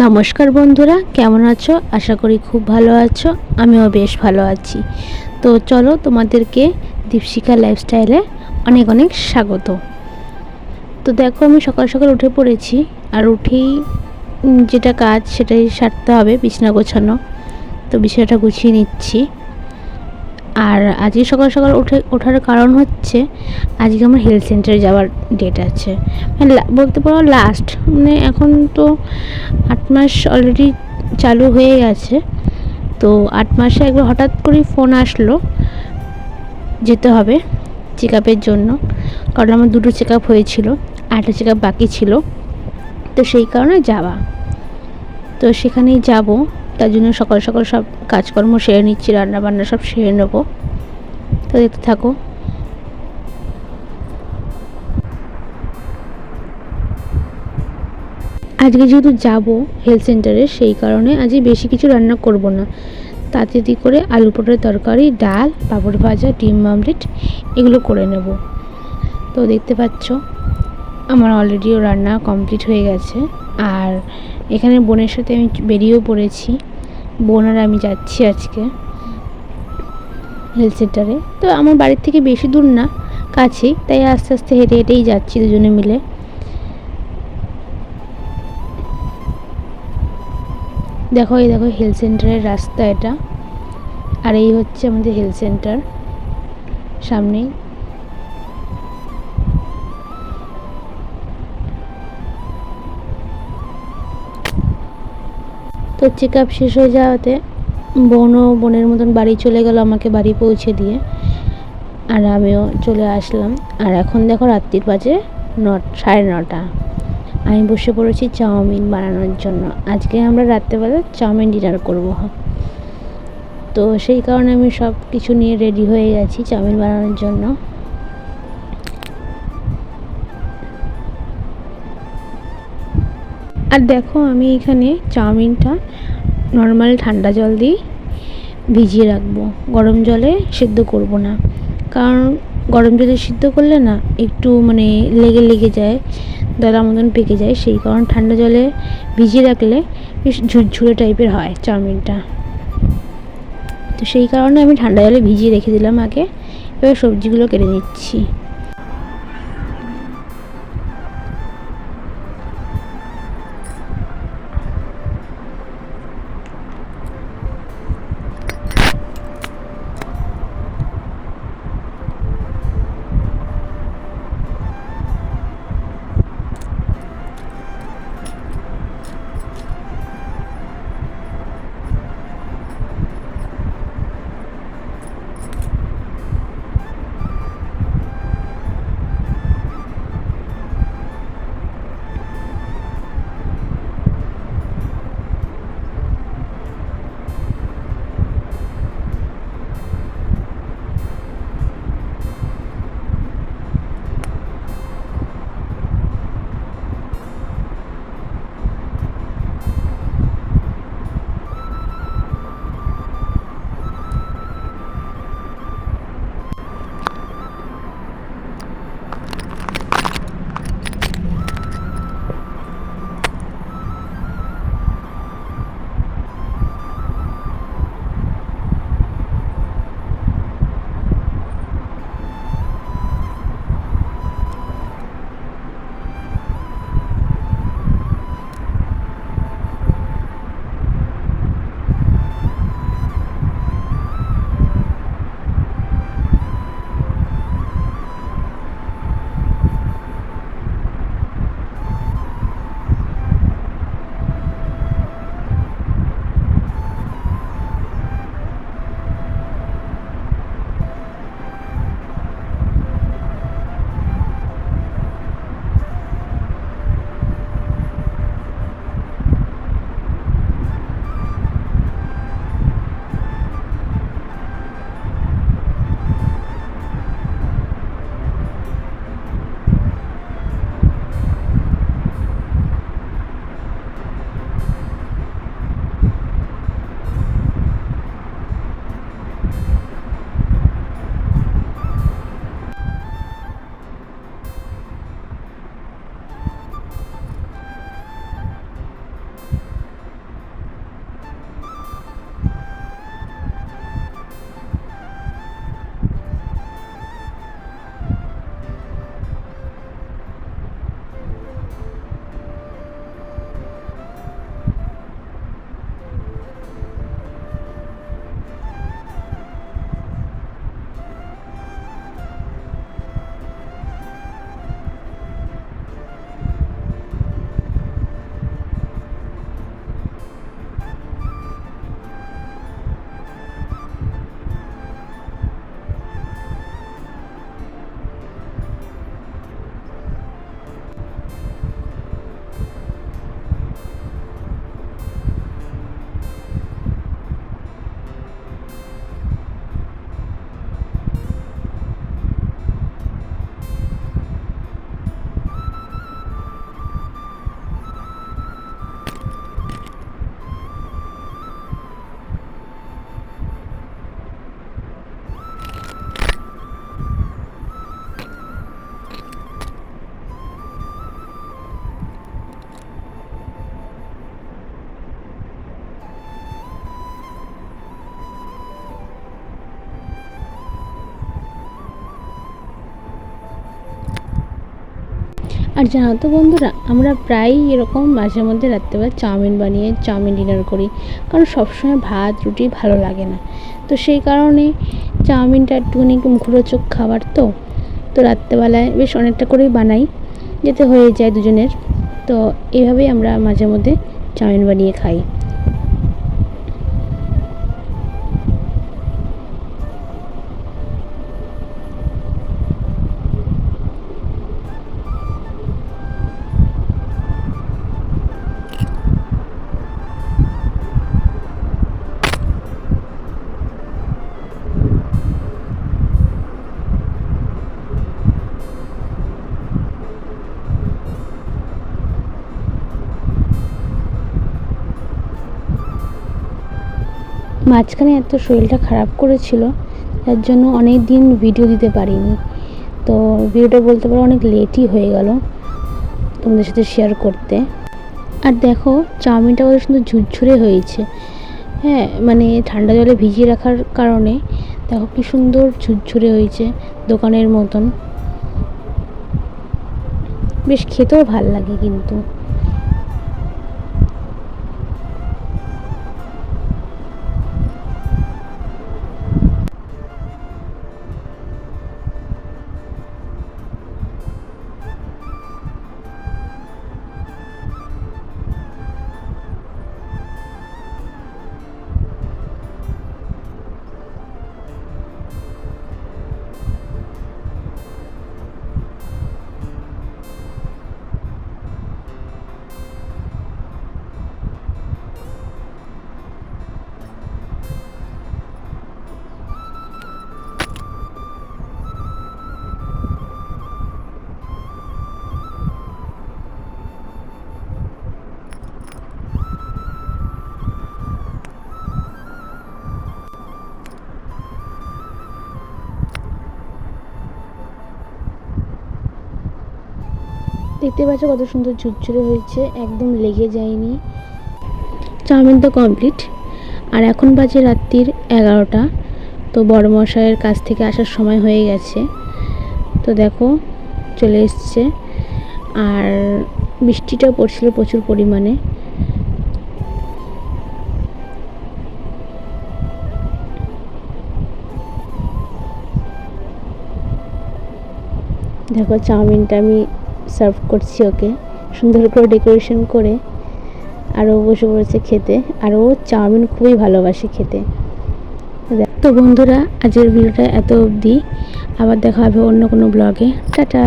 নমস্কার বন্ধুরা, কেমন আছো? আশা করি খুব ভালো আছো। আমিও বেশ ভালো আছি। তো চলো, তোমাদেরকে দীপশিখা লাইফস্টাইলে অনেক অনেক স্বাগত। তো দেখো, আমি সকাল সকাল উঠে পড়েছি। আর উঠেই যেটা কাজ সেটাই সারতে হবে, বিছানা গোছানো। তো বিছানাটা গুছিয়ে নিচ্ছি। আর আজকে সকাল সকাল ওঠার কারণ হচ্ছে, আজকে আমার হেলথ সেন্টারে যাওয়ার ডেট আছে। বলতে পারো লাস্ট, এখন তো 8 মাস অলরেডি চালু হয়ে গেছে। তো 8 মাসে একবার হঠাৎ করে ফোন আসলো যেতে হবে চেক আপের জন্য। কারণ আমার 2টো চেক আপ হয়েছিল, 1টা চেক আপ বাকি ছিল। তো সেই কারণে যাওয়া। তো সেখানেই যাব। তার জন্য সকাল সকাল সব কাজকর্ম সেরে নিচ্ছি, রান্নাবান্না সব সেরে নেবো। তো দেখতে থাকো। আজকে যেহেতু যাব হেলথ সেন্টারে, সেই কারণে আজকে বেশি কিছু রান্না করব না। তাড়াতাড়ি করে আলু পটলের তরকারি, ডাল, পাঁপড় ভাজা, ডিম অমলেট এগুলো করে নেব। তো দেখতে পাচ্ছ আমার অলরেডিও রান্না কমপ্লিট হয়ে গেছে। আর এখানে বোনের সাথে আমি বেরিয়েও পড়েছি। বোন আর আমি যাচ্ছি আজকে হেলথ সেন্টারে। তো আমার বাড়ির থেকে বেশি দূর না, কাছেই, তাই আস্তে আস্তে হেঁটে হেঁটেই যাচ্ছি দুজনে মিলে। দেখো, এই দেখো হেলথ সেন্টারের রাস্তা এটা। আর এই হচ্ছে আমাদের হেলথ সেন্টার সামনেই। তো চেক আপ শেষ হয়ে যাওয়াতে বোনের মতন বাড়ি চলে গেল, আমাকে বাড়ি পৌঁছে দিয়ে। আর আমিও চলে আসলাম। আর এখন দেখো রাত্রির বাজে 9:30। আমি বসে পড়েছি চাউমিন বানানোর জন্য। আজকে আমরা রাত্রেবেলা চাউমিন ডিনার করবো। তো সেই কারণে আমি সব কিছু নিয়ে রেডি হয়ে গেছি চাউমিন বানানোর জন্য। আর দেখো, আমি এখানে চাউমিনটা নর্মাল ঠান্ডা জল দিয়ে ভিজিয়ে রাখবো, গরম জলে সিদ্ধ করব না। কারণ গরম জলে সিদ্ধ করলে না একটু লেগে লেগে যায়, দলা মতন পেকে যায়। সেই কারণে ঠান্ডা জলে ভিজিয়ে রাখলে বেশ ঝুরঝুরে টাইপের হয় চাউমিনটা। তো সেই কারণে আমি ঠান্ডা জলে ভিজিয়ে রেখে দিলাম আগে। এবার সবজিগুলো কেটে নিচ্ছি। আর জানো তো বন্ধুরা, আমরা প্রায়ই এরকম মাঝে মধ্যে রাত্রেবেলা চাউমিন বানিয়ে চাউমিন ডিনার করি, কারণ সবসময় ভাত রুটি ভালো লাগে না। তো সেই কারণে চাউমিনটা একটুখানি মুখরোচক খাবার, তো তো রাত্রেবেলায় বেশ অনেকটা করেই বানাই, যাতে হয়ে যায় দুজনের। তো এইভাবেই আমরা মাঝে মধ্যে চাউমিন বানিয়ে খাই। মাঝখানে এত শরীরটা খারাপ করেছিল, যার জন্য অনেক দিন ভিডিও দিতে পারিনি। তো ভিডিওটা বলতে পারো অনেক লেটই হয়ে গেল তোমাদের সাথে শেয়ার করতে। আর দেখো চাউমিনটা কত সুন্দর ঝুরঝুরে হয়েছে। হ্যাঁ, মানে ঠান্ডা জলে ভিজিয়ে রাখার কারণে দেখো কি সুন্দর ঝুরঝুরে হয়েছে, দোকানের মতন। বেশ খেতেও ভাল লাগে কিন্তু। দেখতে পাচ্ছ কত সুন্দর ঝুরঝুরে হয়েছে, একদম লেগে যায়নি। চাউমিন তো কমপ্লিট। আর এখন বাজে রাত্রির 11টা। তো বড় মশাইয়ের কাছ থেকে আসার সময় হয়ে গেছে। তো দেখো চলে এসছে। আর বৃষ্টিটাও পড়ছিল প্রচুর পরিমাণে। দেখো চাউমিনটা আমি সার্ভ করছি ওকে, সুন্দর করে ডেকোরেশন করে। আর ও বসে পড়েছে খেতে, আর ও চাউমিন খুবই ভালোবাসে খেতে। তো বন্ধুরা, আজকের ভিডিওটা এত অবধি। আবার দেখা হবে অন্য কোনো ব্লগে। টাটা।